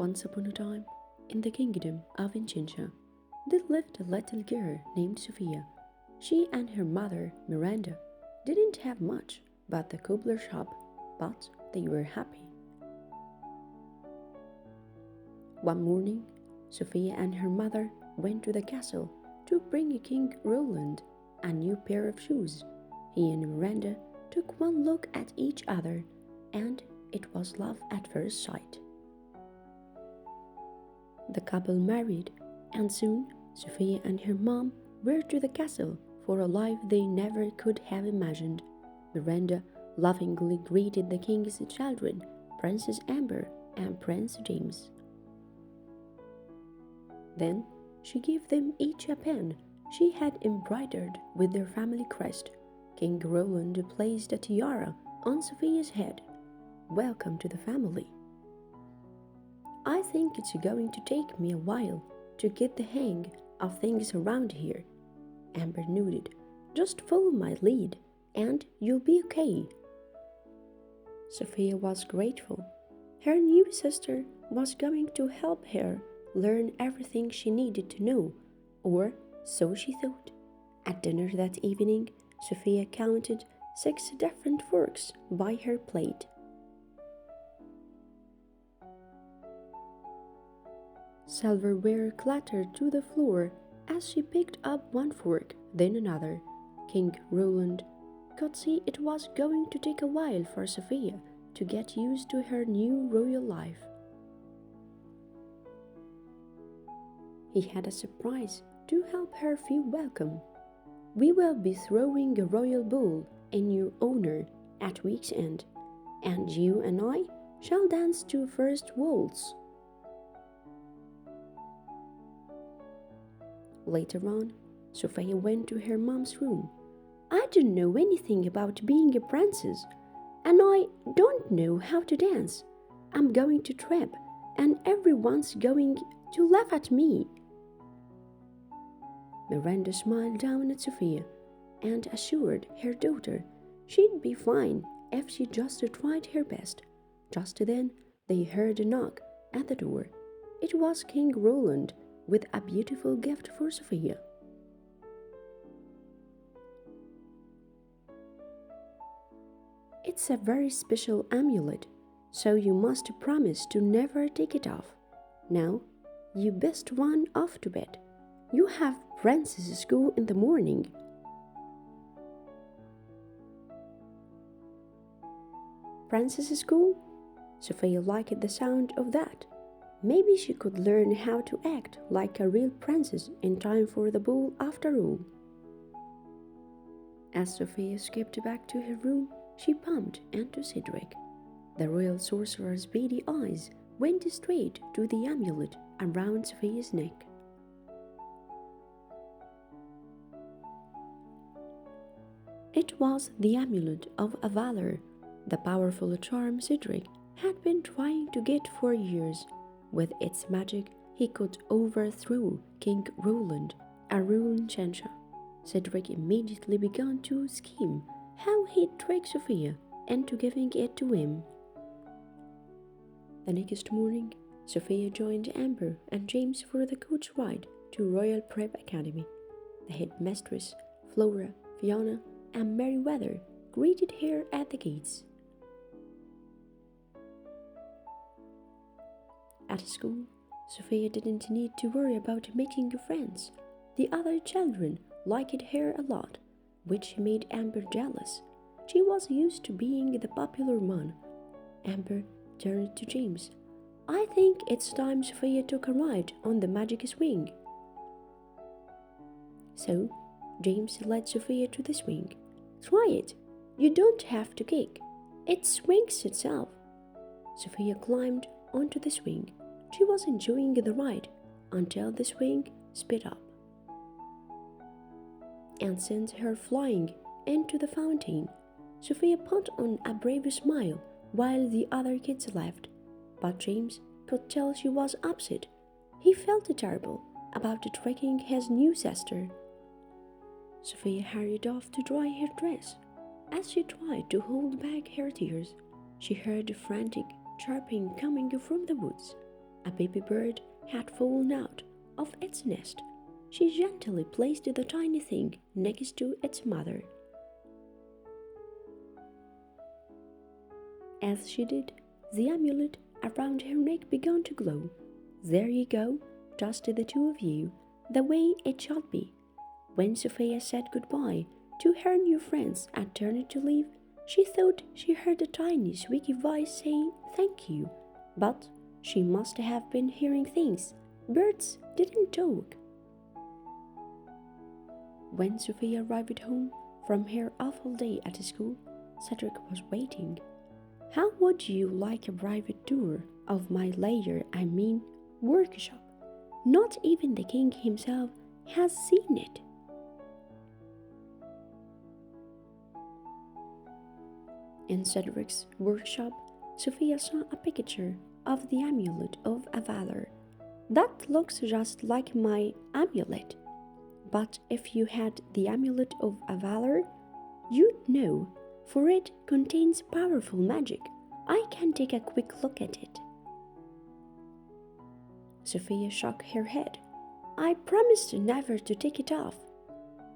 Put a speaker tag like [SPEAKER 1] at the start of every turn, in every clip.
[SPEAKER 1] Once upon a time, in the kingdom of Inchincha, there lived a little girl named Sophia. She and her mother, Miranda, didn't have much but the cobbler shop, but they were happy. One morning, Sophia and her mother went to the castle to bring King Roland a new pair of shoes. He and Miranda took one look at each other, and it was love at first sight. The couple married, and soon Sophia and her mom were to the castle for a life they never could have imagined. Miranda lovingly greeted the king's children, Princess Amber and Prince James. Then she gave them each a pen she had embroidered with their family crest. King Roland placed a tiara on Sophia's head. "Welcome to the family." "I think it's going to take me a while to get the hang of things around here," Amber nodded. "Just follow my lead and you'll be okay." Sophia was grateful. Her new sister was going to help her learn everything she needed to know, or so she thought. At dinner that evening, Sophia counted 6 different forks by her plate. Silverware clattered to the floor as she picked up one fork, then another. King Roland could see it was going to take a while for Sophia to get used to her new royal life. He had a surprise to help her feel welcome. "We will be throwing a royal ball in your honor at week's end, and you and I shall dance to first waltz." Later on, Sophia went to her mom's room. "I don't know anything about being a princess, and I don't know how to dance. I'm going to trip, and everyone's going to laugh at me." Miranda smiled down at Sophia and assured her daughter she'd be fine if she just tried her best. Just then, they heard a knock at the door. It was King Roland with a beautiful gift for Sophia. "It's a very special amulet, so you must promise to never take it off. Now, you best run off to bed. You have princess school in the morning." Princess school? Sophia liked the sound of that. Maybe she could learn how to act like a real princess in time for the ball after all. As Sophia skipped back to her room, she bumped into Cedric. The royal sorcerer's beady eyes went straight to the amulet around Sophia's neck. It was the amulet of Valor, the powerful charm Cedric had been trying to get for years. With its magic, he could overthrow King Roland, a ruler in Inchincha. Cedric immediately began to scheme how he'd trick Sophia into giving it to him. The next morning, Sophia joined Amber and James for the coach ride to Royal Prep Academy. The headmistress, Flora, Fiona, and Meriwether greeted her at the gates. At school, Sophia didn't need to worry about making friends. The other children liked her a lot, which made Amber jealous. She was used to being the popular one. Amber turned to James. "I think it's time Sophia took a ride on the magic swing." So, James led Sophia to the swing. "Try it. You don't have to kick. It swings itself." Sophia climbed onto the swing. She was enjoying the ride until the swing sped up and sent her flying into the fountain. Sophia put on a brave smile while the other kids laughed, but James could tell she was upset. He felt terrible about tricking his new sister. Sophia hurried off to dry her dress. As she tried to hold back her tears, she heard frantic chirping coming from the woods. A baby bird had fallen out of its nest. She gently placed the tiny thing next to its mother. As she did, the amulet around her neck began to glow. There you go, just the two of you, the way it should be. When Sophia said goodbye to her new friends and turned to leave, she thought she heard a tiny squeaky voice say thank you, but she must have been hearing things. Birds didn't talk. When Sophia arrived home from her awful day at school, Cedric was waiting. How would you like a private tour of my workshop? Not even the king himself has seen it. In Cedric's workshop, Sophia saw a picture of the amulet of Valor. That looks just like my amulet. But if you had the amulet of Valor, you'd know, for it contains powerful magic. I can take a quick look at it. Sophia shook her head. I promised never to take it off.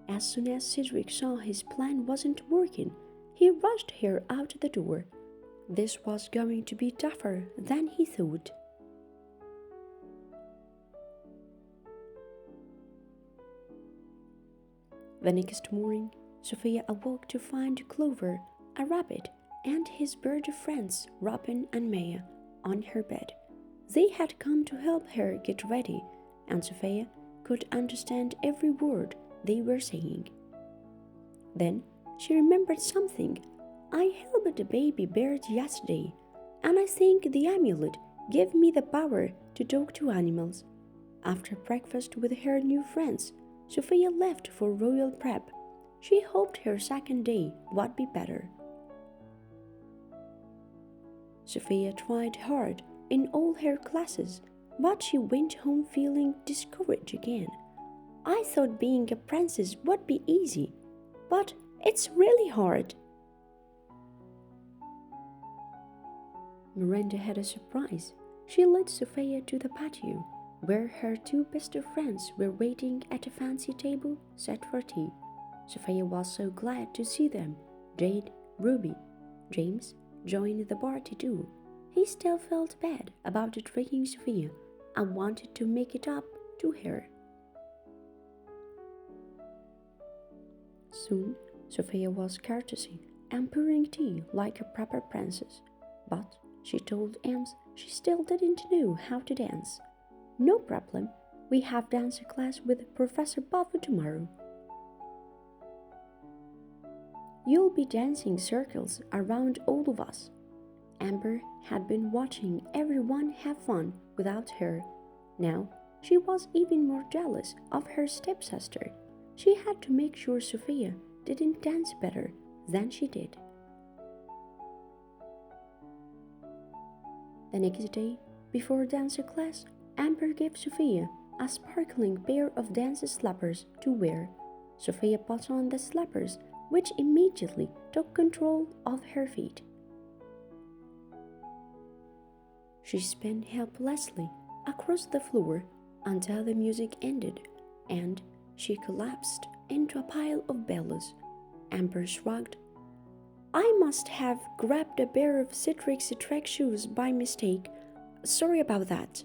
[SPEAKER 1] As soon as Cedric saw his plan wasn't working, he rushed her out the door. This was going to be tougher than he thought. The next morning, Sophia awoke to find Clover, a rabbit, and his bird friends Robin and Maya on her bed. They had come to help her get ready, and Sophia could understand every word they were saying. Then she remembered something. I helped a baby bird yesterday, and I think the amulet gave me the power to talk to animals. After breakfast with her new friends, Sophia left for royal prep. She hoped her second day would be better. Sophia tried hard in all her classes, but she went home feeling discouraged again. I thought being a princess would be easy, but it's really hard. Miranda had a surprise. She led Sophia to the patio, where her two best friends were waiting at a fancy table set for tea. Sophia was so glad to see them. Jade, Ruby, James joined the party too. He still felt bad about tricking Sophia and wanted to make it up to her. Soon, Sophia was courtesy and pouring tea like a proper princess, but she told Ems she still didn't know how to dance. No problem, we have dance class with Professor Bob tomorrow. You'll be dancing circles around all of us. Amber had been watching everyone have fun without her. Now she was even more jealous of her stepsister. She had to make sure Sophia didn't dance better than she did. The next day, before dance class, Amber gave Sophia a sparkling pair of dance slippers to wear. Sophia put on the slippers, which immediately took control of her feet. She spun helplessly across the floor until the music ended, and she collapsed into a pile of bellows. Amber shrugged. I must have grabbed a pair of Cedric's track shoes by mistake. Sorry about that.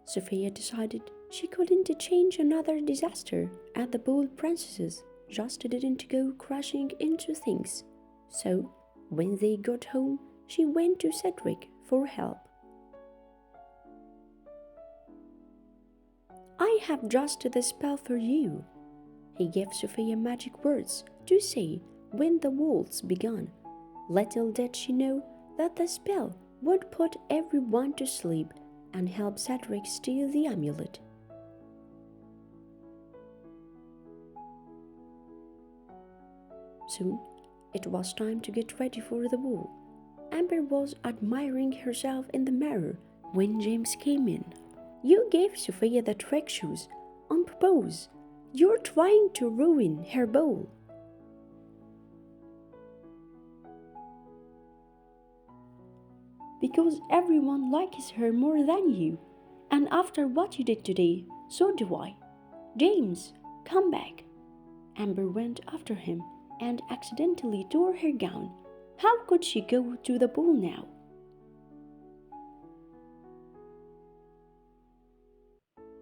[SPEAKER 1] Sophia decided she couldn't change another disaster at the Bold Princesses just didn't go crashing into things. So, when they got home, she went to Cedric for help. I have just the spell for you. He gave Sophia magic words to say when the waltz began. Little did she know that the spell would put everyone to sleep and help Cedric steal the amulet. Soon, it was time to get ready for the ball. Amber was admiring herself in the mirror when James came in. You gave Sophia the trick shoes on purpose. You're trying to ruin her ball. because everyone likes her more than you. And after what you did today, so do I. James, come back. Amber went after him and accidentally tore her gown. How could she go to the ball now?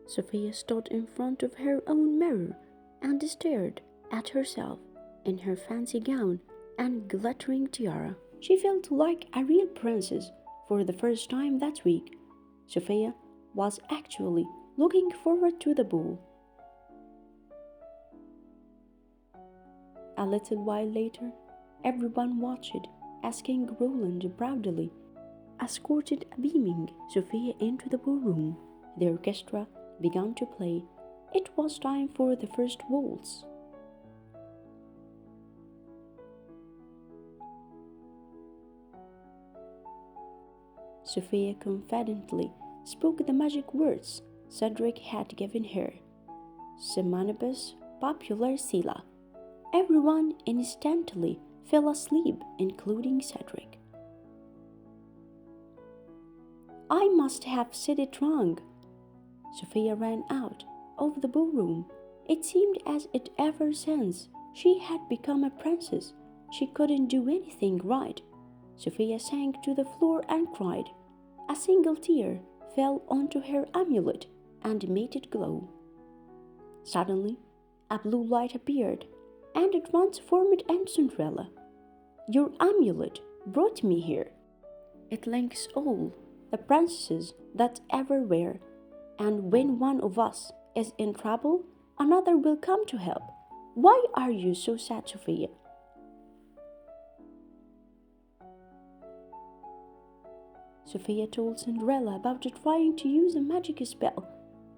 [SPEAKER 1] Sophia stood in front of her own mirror and stared at herself in her fancy gown and glittering tiara. She felt like a real princess for the first time that week. Sophia was actually looking forward to the ball. A little while later, everyone watched as King Roland proudly escorted beaming Sophia into the ballroom. The orchestra began to play. It was time for the first waltz. Sophia confidently spoke the magic words Cedric had given her. Semanibus popular Sila. Everyone instantly fell asleep, including Cedric. I must have said it wrong. Sophia ran out of the ballroom. It seemed as if ever since she had become a princess, she couldn't do anything right. Sophia sank to the floor and cried. A single tear fell onto her amulet and made it glow. Suddenly, a blue light appeared and it transformed into Cinderella. Your amulet brought me here. It links all the princesses that ever were, and when one of us is in trouble, another will come to help. Why are you so sad, Sophia? Sophia told Cinderella about trying to use a magic spell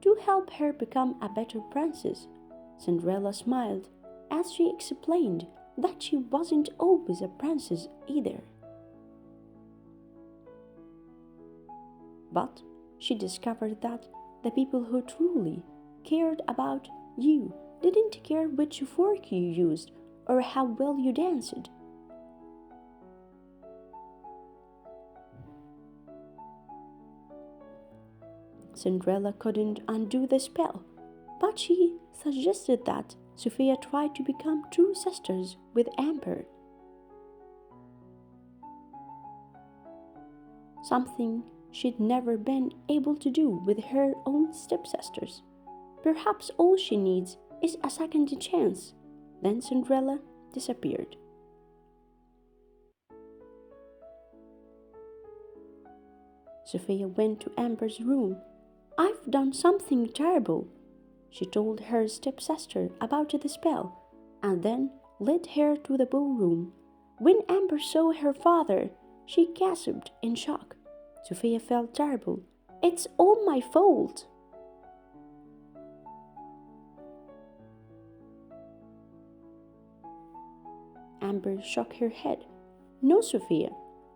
[SPEAKER 1] to help her become a better princess. Cinderella smiled as she explained that she wasn't always a princess either. But she discovered that the people who truly cared about you didn't care which fork you used or how well you danced. Cinderella couldn't undo the spell, but she suggested that Sophia try to become true sisters with Amber. Something she'd never been able to do with her own stepsisters. Perhaps all she needs is a second chance. Then Cinderella disappeared. Sophia went to Amber's room. I've done something terrible. She told her stepsister about the spell and then led her to the ballroom. When Amber saw her father, she gasped in shock. Sophia felt terrible. It's all my fault. Amber shook her head. No, Sophia,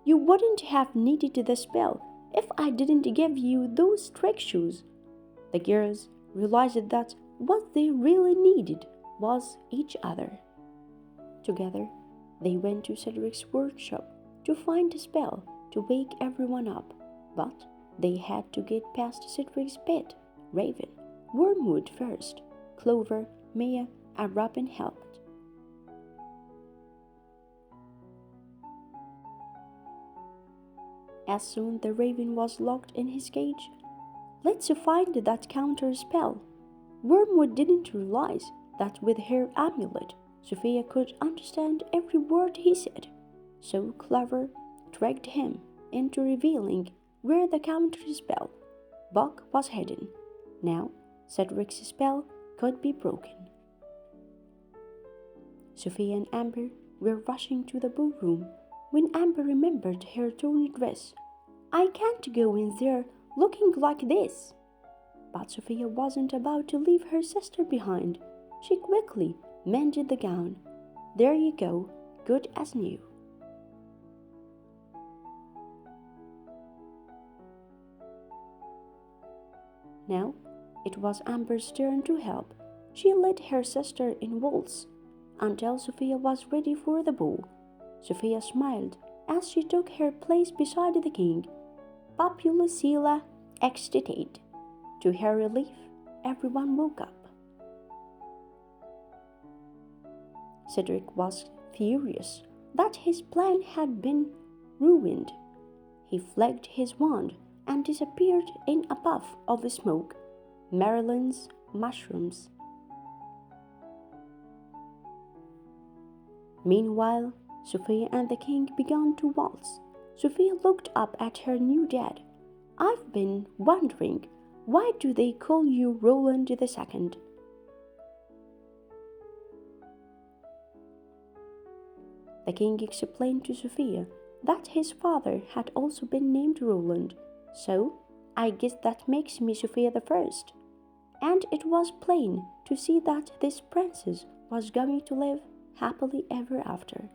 [SPEAKER 1] you wouldn't have needed the spell if I didn't give you those trick shoes. The girls realized that what they really needed was each other. Together, they went to Cedric's workshop to find a spell to wake everyone up, but they had to get past Cedric's pet, Raven, Wormwood first. Clover, Maya, and Robin helped. As soon the Raven was locked in his cage, let's find that counter spell. Wormwood didn't realize that with her amulet, Sophia could understand every word he said, so Clover tricked him into revealing where the counter spell book was hidden. Now, Cedric's spell could be broken. Sophia and Amber were rushing to the ballroom when Amber remembered her torn dress. I can't go in there looking like this. But Sophia wasn't about to leave her sister behind. She quickly mended the gown. There you go, good as new. Now, it was Amber's turn to help. She led her sister in waltz until Sophia was ready for the ball. Sophia smiled as she took her place beside the king. Populusilla excited. To her relief, everyone woke up. Cedric was furious that his plan had been ruined. He flicked his wand and disappeared in a puff of smoke. Marilyn's mushrooms. Meanwhile, Sophia and the king began to waltz. Sophia looked up at her new dad. "I've been wondering, why do they call you Roland II?" The king explained to Sophia that his father had also been named Roland, "So I guess that makes me Sophia the First." And it was plain to see that this princess was going to live happily ever after.